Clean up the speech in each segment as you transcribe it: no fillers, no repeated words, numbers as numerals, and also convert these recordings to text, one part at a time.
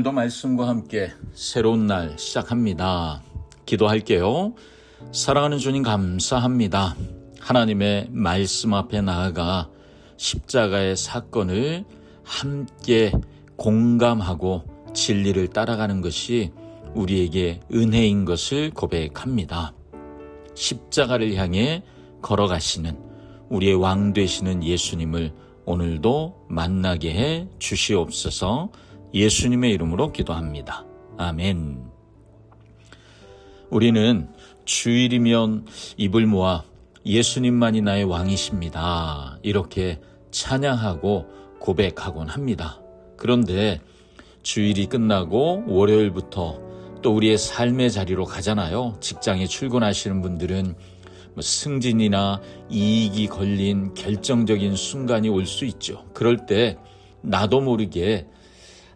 오늘도 말씀과 함께 새로운 날 시작합니다. 기도할게요. 사랑하는 주님 감사합니다. 하나님의 말씀 앞에 나아가 십자가의 사건을 함께 공감하고 진리를 따라가는 것이 우리에게 은혜인 것을 고백합니다. 십자가를 향해 걸어가시는 우리의 왕 되시는 예수님을 오늘도 만나게 해 주시옵소서. 예수님의 이름으로 기도합니다. 아멘. 우리는 주일이면 입을 모아 예수님만이 나의 왕이십니다, 이렇게 찬양하고 고백하곤 합니다. 그런데 주일이 끝나고 월요일부터 또 우리의 삶의 자리로 가잖아요. 직장에 출근하시는 분들은 승진이나 이익이 걸린 결정적인 순간이 올 수 있죠. 그럴 때 나도 모르게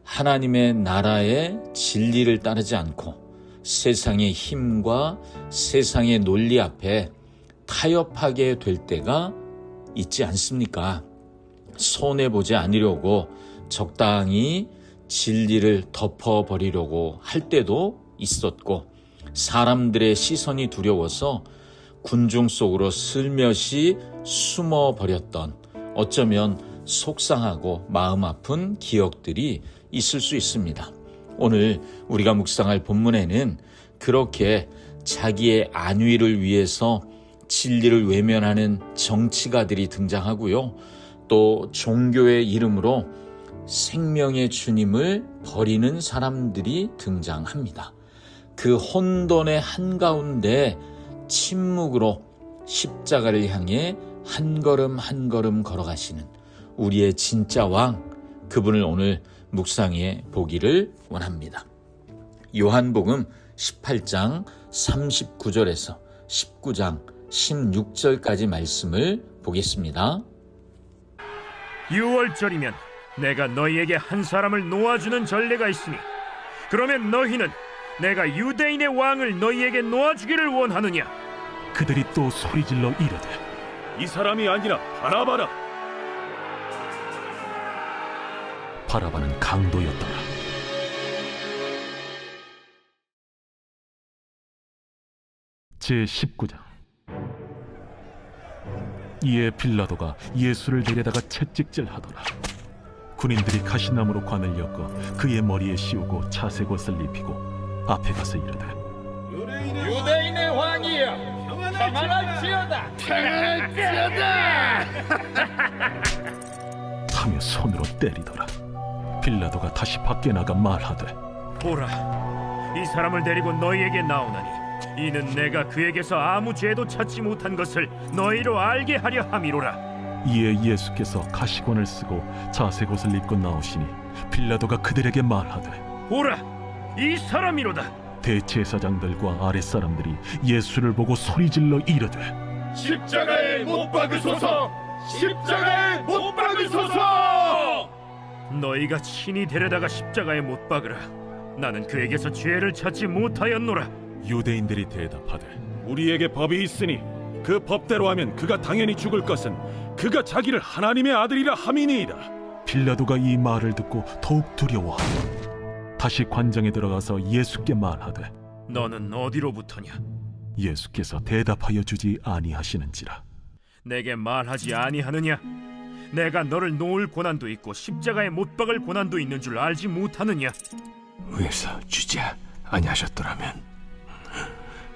하나님의 나라의 진리를 따르지 않고 세상의 힘과 세상의 논리 앞에 타협하게 될 때가 있지 않습니까? 손해보지 않으려고 적당히 진리를 덮어버리려고 할 때도 있었고, 사람들의 시선이 두려워서 군중 속으로 슬며시 숨어버렸던, 어쩌면 속상하고 마음 아픈 기억들이 있을 수 있습니다. 오늘 우리가 묵상할 본문에는 그렇게 자기의 안위를 위해서 진리를 외면하는 정치가들이 등장하고요. 또 종교의 이름으로 생명의 주님을 버리는 사람들이 등장합니다. 그 혼돈의 한가운데 침묵으로 십자가를 향해 한 걸음 한 걸음 걸어가시는 우리의 진짜 왕, 그분을 오늘 묵상해 보기를 원합니다. 요한복음 18장 39절에서 19장 16절까지 말씀을 보겠습니다. 유월절이면 내가 너희에게 한 사람을 놓아주는 전례가 있으니, 그러면 너희는 내가 유대인의 왕을 너희에게 놓아주기를 원하느냐? 그들이 또 소리질러 이르되, 이 사람이 아니라 바라바라. 바라바는 강도였더라. 제19장. 이에 빌라도가 예수를 데려다가 채찍질하더라. 군인들이 가시나무로 관을 엮어 그의 머리에 씌우고 차색옷을 입히고 앞에 가서 이르되, 유대인의 왕이여, 평안할지어다. 하며 손으로 때리더라. 빌라도가 다시 밖에 나가 말하되, 보라, 이 사람을 데리고 너희에게 나오나니 이는 내가 그에게서 아무 죄도 찾지 못한 것을 너희로 알게 하려 함이로라. 이에 예수께서 가시관을 쓰고 자색옷을 입고 나오시니 빌라도가 그들에게 말하되, 보라, 이 사람이로다. 대제사장들과 아랫사람들이 예수를 보고 소리질러 이르되, 십자가에 못 박으소서! 십자가에 못 박으소서! 너희가 친히 데려다가 십자가에 못 박으라. 나는 그에게서 죄를 찾지 못하였노라. 유대인들이 대답하되, 우리에게 법이 있으니 그 법대로 하면 그가 당연히 죽을 것은 그가 자기를 하나님의 아들이라 함이니이다. 빌라도가 이 말을 듣고 더욱 두려워하고 다시 관장에 들어가서 예수께 말하되, 너는 어디로부터냐? 예수께서 대답하여 주지 아니하시는지라. 내게 말하지 아니하느냐? 내가 너를 놓을 고난도 있고 십자가에 못 박을 고난도 있는 줄 알지 못하느냐? 위에서 주지 아니하셨더라면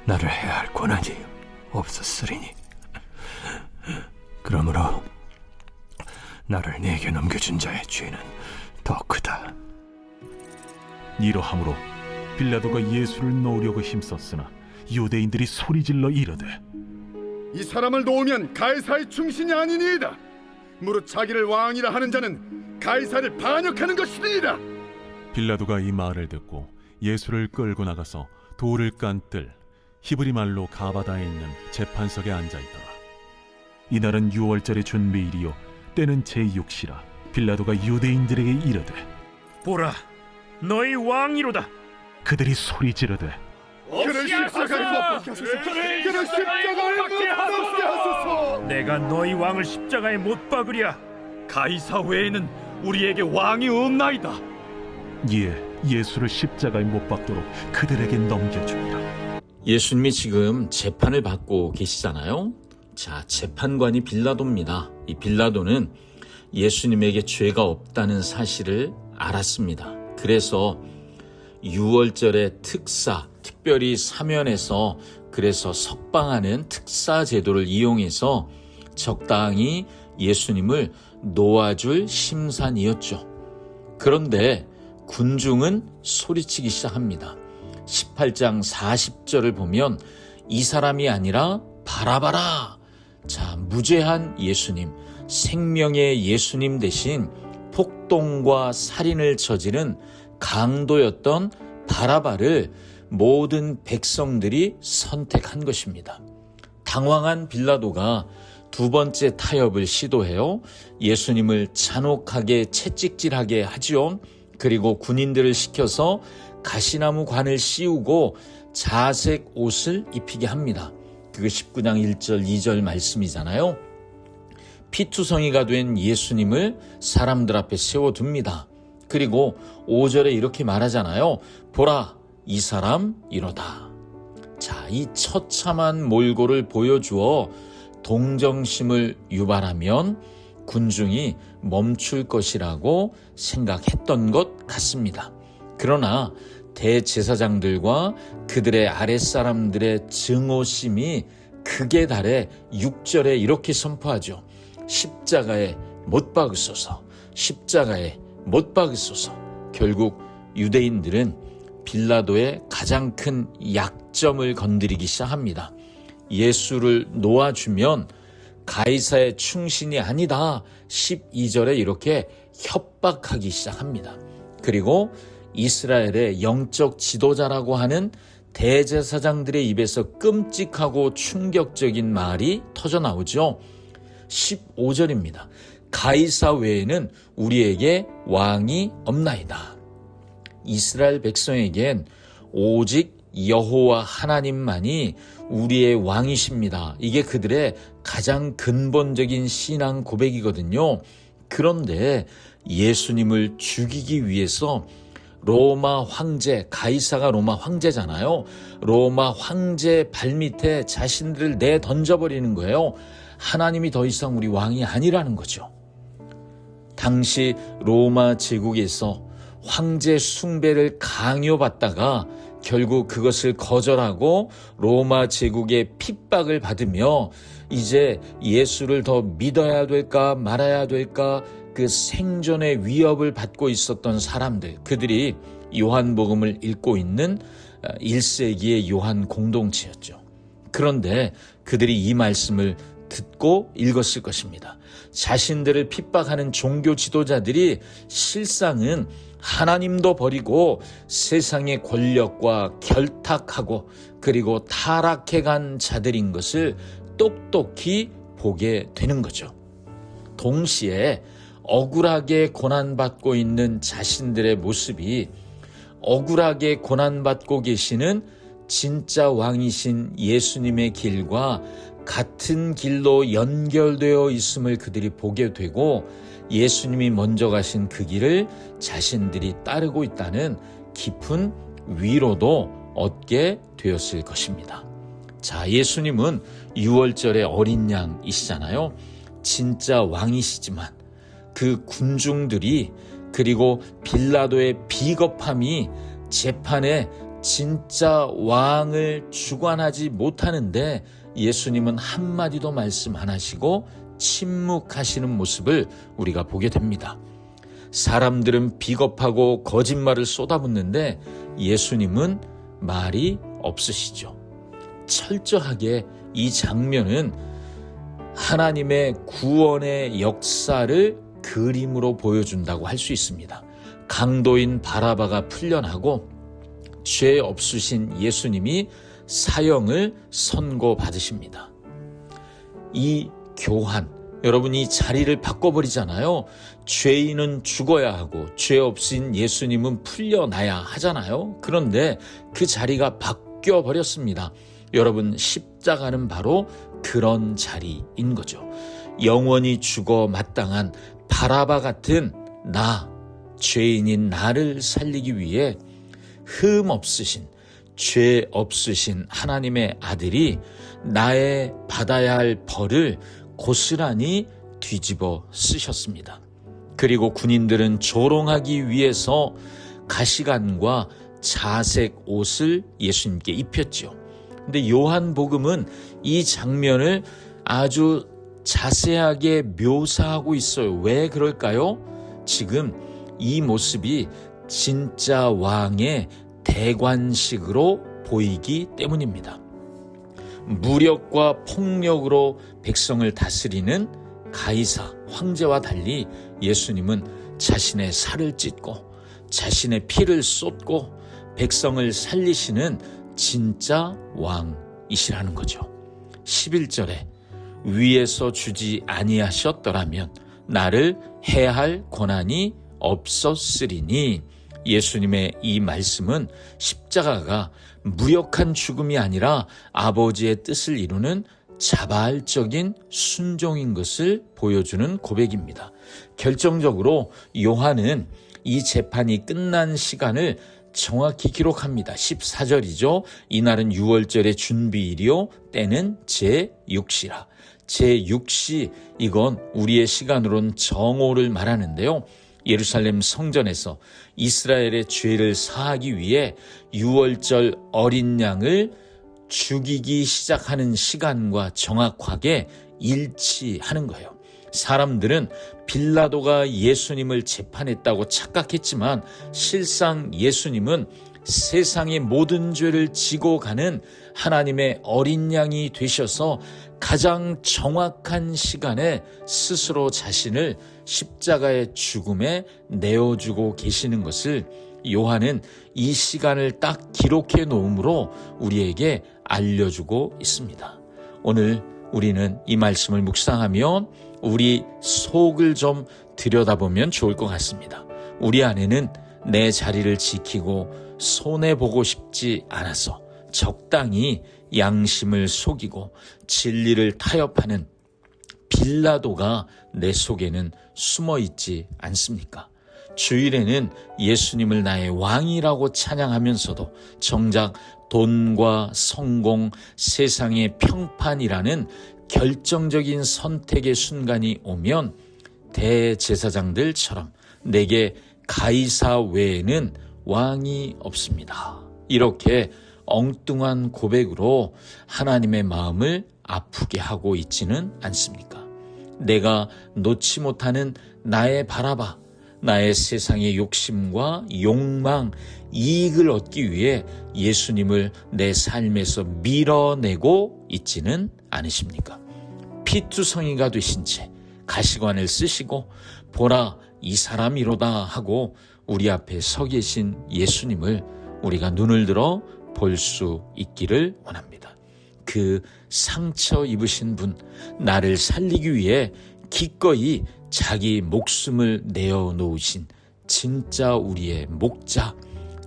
나를 해야 할 권한이 없었으리니, 그러므로 나를 네게 넘겨준 자의 죄는 더 크다. 이러함으로 빌라도가 예수를 놓으려고 힘썼으나 유대인들이 소리질러 이르되, 이 사람을 놓으면 가이사의 충신이 아니니이다. 무릇 자기를 왕이라 하는 자는 가이사를 반역하는 것이니이다. 빌라도가 이 말을 듣고 예수를 끌고 나가서 돌을 깐 뜰 히브리 말로 가바다에 있는 재판석에 앉아있더라. 이날은 유월절의 준비일이요 때는 제6시라. 빌라도가 유대인들에게 이르되, 보라, 너희 왕이로다. 그들이 소리 지르되, 그를 십자가에 못 박게 하소서. 그를 십자가에 못 박게 하소서. 내가 너희 왕을 십자가에 못 박으랴. 가이사 외에는 우리에게 왕이 없나이다. 이에 예수를 십자가에 못 박도록 그들에게 넘겨주니라. 예수님이 지금 재판을 받고 계시잖아요. 자, 재판관이 빌라도입니다. 이 빌라도는 예수님에게 죄가 없다는 사실을 알았습니다. 그래서 유월절의 특사, 특별히 사면에서 그래서 석방하는 특사 제도를 이용해서 적당히 예수님을 놓아줄 심산이었죠. 그런데 군중은 소리치기 시작합니다. 18장 40절을 보면 이 사람이 아니라 바라바라. 자, 무죄한 예수님, 생명의 예수님 대신 폭동과 살인을 저지른 강도였던 바라바를 모든 백성들이 선택한 것입니다. 당황한 빌라도가 두 번째 타협을 시도해요. 예수님을 잔혹하게 채찍질하게 하지요. 그리고 군인들을 시켜서 가시나무 관을 씌우고 자색 옷을 입히게 합니다. 그게 19장 1절 2절 말씀이잖아요. 피투성이가 된 예수님을 사람들 앞에 세워둡니다. 그리고 5절에 이렇게 말하잖아요. 보라, 이 사람 이로다. 자, 이 처참한 몰골을 보여주어 동정심을 유발하면 군중이 멈출 것이라고 생각했던 것 같습니다. 그러나 대제사장들과 그들의 아랫사람들의 증오심이 극에 달해 6절에 이렇게 선포하죠. 십자가에 못 박으소서, 십자가에 못 박으소서. 결국 유대인들은 빌라도의 가장 큰 약점을 건드리기 시작합니다. 예수를 놓아주면 가이사의 충신이 아니다. 12절에 이렇게 협박하기 시작합니다. 그리고 이스라엘의 영적 지도자라고 하는 대제사장들의 입에서 끔찍하고 충격적인 말이 터져나오죠. 15절입니다. 가이사 외에는 우리에게 왕이 없나이다. 이스라엘 백성에겐 오직 여호와 하나님만이 우리의 왕이십니다. 이게 그들의 가장 근본적인 신앙 고백이거든요. 그런데 예수님을 죽이기 위해서 로마 황제, 가이사가 로마 황제잖아요. 로마 황제 발밑에 자신들을 내던져버리는 거예요. 하나님이 더 이상 우리 왕이 아니라는 거죠. 당시 로마 제국에서 황제 숭배를 강요받다가 결국 그것을 거절하고 로마 제국의 핍박을 받으며 이제 예수를 더 믿어야 될까 말아야 될까 그 생존의 위협을 받고 있었던 사람들, 그들이 요한복음을 읽고 있는 1세기의 요한 공동체였죠. 그런데 그들이 이 말씀을 듣고 읽었을 것입니다. 자신들을 핍박하는 종교 지도자들이 실상은 하나님도 버리고 세상의 권력과 결탁하고 그리고 타락해간 자들인 것을 똑똑히 보게 되는 거죠. 동시에 억울하게 고난받고 있는 자신들의 모습이 억울하게 고난받고 계시는 진짜 왕이신 예수님의 길과 같은 길로 연결되어 있음을 그들이 보게 되고 예수님이 먼저 가신 그 길을 자신들이 따르고 있다는 깊은 위로도 얻게 되었을 것입니다. 자, 예수님은 유월절의 어린 양이시잖아요. 진짜 왕이시지만 그 군중들이 그리고 빌라도의 비겁함이 재판에 진짜 왕을 주관하지 못하는데 예수님은 한마디도 말씀 안 하시고 침묵하시는 모습을 우리가 보게 됩니다. 사람들은 비겁하고 거짓말을 쏟아붓는데 예수님은 말이 없으시죠. 철저하게 이 장면은 하나님의 구원의 역사를 그림으로 보여준다고 할 수 있습니다. 강도인 바라바가 풀려나고 죄 없으신 예수님이 사형을 선고받으십니다. 이 교환, 여러분 이 자리를 바꿔버리잖아요. 죄인은 죽어야 하고 죄 없인 예수님은 풀려나야 하잖아요. 그런데 그 자리가 바뀌어버렸습니다. 여러분, 십자가는 바로 그런 자리인 거죠. 영원히 죽어 마땅한 바라바 같은 나, 죄인인 나를 살리기 위해 흠 없으신, 죄 없으신 하나님의 아들이 나의 받아야 할 벌을 고스란히 뒤집어 쓰셨습니다. 그리고 군인들은 조롱하기 위해서 가시관과 자색 옷을 예수님께 입혔지요. 근데 요한복음은 이 장면을 아주 자세하게 묘사하고 있어요. 왜 그럴까요? 지금 이 모습이 진짜 왕의 대관식으로 보이기 때문입니다. 무력과 폭력으로 백성을 다스리는 가이사 황제와 달리 예수님은 자신의 살을 찢고 자신의 피를 쏟고 백성을 살리시는 진짜 왕이시라는 거죠. 11절에 위에서 주지 아니하셨더라면 나를 해할 권한이 없었으리니, 예수님의 이 말씀은 십자가가 무력한 죽음이 아니라 아버지의 뜻을 이루는 자발적인 순종인 것을 보여주는 고백입니다. 결정적으로 요한은 이 재판이 끝난 시간을 정확히 기록합니다. 14절이죠. 이날은 유월절의 준비일이요 때는 제6시라. 제6시, 이건 우리의 시간으론 정오를 말하는데요. 예루살렘 성전에서 이스라엘의 죄를 사하기 위해 유월절 어린 양을 죽이기 시작하는 시간과 정확하게 일치하는 거예요. 사람들은 빌라도가 예수님을 재판했다고 착각했지만 실상 예수님은 세상의 모든 죄를 지고 가는 하나님의 어린 양이 되셔서 가장 정확한 시간에 스스로 자신을 십자가의 죽음에 내어주고 계시는 것을 요한은 이 시간을 딱 기록해 놓음으로 우리에게 알려주고 있습니다. 오늘 우리는 이 말씀을 묵상하며 우리 속을 좀 들여다보면 좋을 것 같습니다. 우리 안에는 내 자리를 지키고 손해보고 싶지 않아서 적당히 양심을 속이고 진리를 타협하는 빌라도가 내 속에는 숨어있지 않습니까? 주일에는 예수님을 나의 왕이라고 찬양하면서도 정작 돈과 성공, 세상의 평판이라는 결정적인 선택의 순간이 오면 대제사장들처럼 내게 가이사 외에는 왕이 없습니다. 이렇게 엉뚱한 고백으로 하나님의 마음을 아프게 하고 있지는 않습니까? 내가 놓지 못하는 나의 바라봐, 나의 세상의 욕심과 욕망, 이익을 얻기 위해 예수님을 내 삶에서 밀어내고 있지는 않으십니까? 피투성이가 되신 채 가시관을 쓰시고 보라 이 사람이로다 하고 우리 앞에 서 계신 예수님을 우리가 눈을 들어 볼 수 있기를 원합니다. 그 상처 입으신 분, 나를 살리기 위해 기꺼이 자기 목숨을 내어놓으신 진짜 우리의 목자,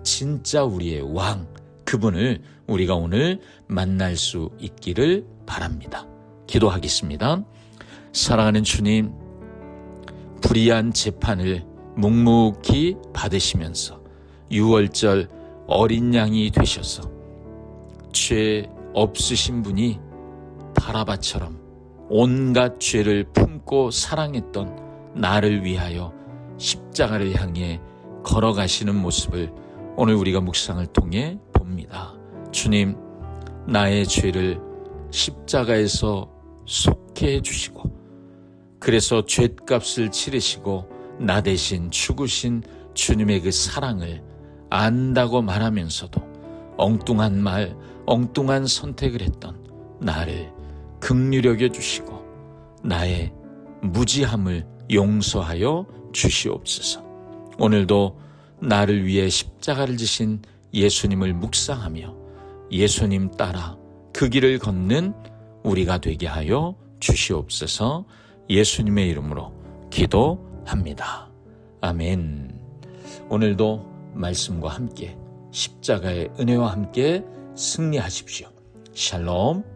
진짜 우리의 왕, 그분을 우리가 오늘 만날 수 있기를 바랍니다. 기도하겠습니다. 사랑하는 주님, 불의한 재판을 묵묵히 받으시면서 유월절 어린 양이 되셔서 죄 없으신 분이 바라바처럼 온갖 죄를 품고 사랑했던 나를 위하여 십자가를 향해 걸어가시는 모습을 오늘 우리가 묵상을 통해 봅니다. 주님, 나의 죄를 십자가에서 속해 주시고 그래서 죄값을 치르시고 나 대신 죽으신 주님의 그 사랑을 안다고 말하면서도 엉뚱한 말, 엉뚱한 선택을 했던 나를 긍휼히 여겨 주시고 나의 무지함을 용서하여 주시옵소서. 오늘도 나를 위해 십자가를 지신 예수님을 묵상하며 예수님 따라 그 길을 걷는 우리가 되게 하여 주시옵소서. 예수님의 이름으로 기도합니다. 아멘. 오늘도 말씀과 함께 십자가의 은혜와 함께 승리하십시오. 샬롬.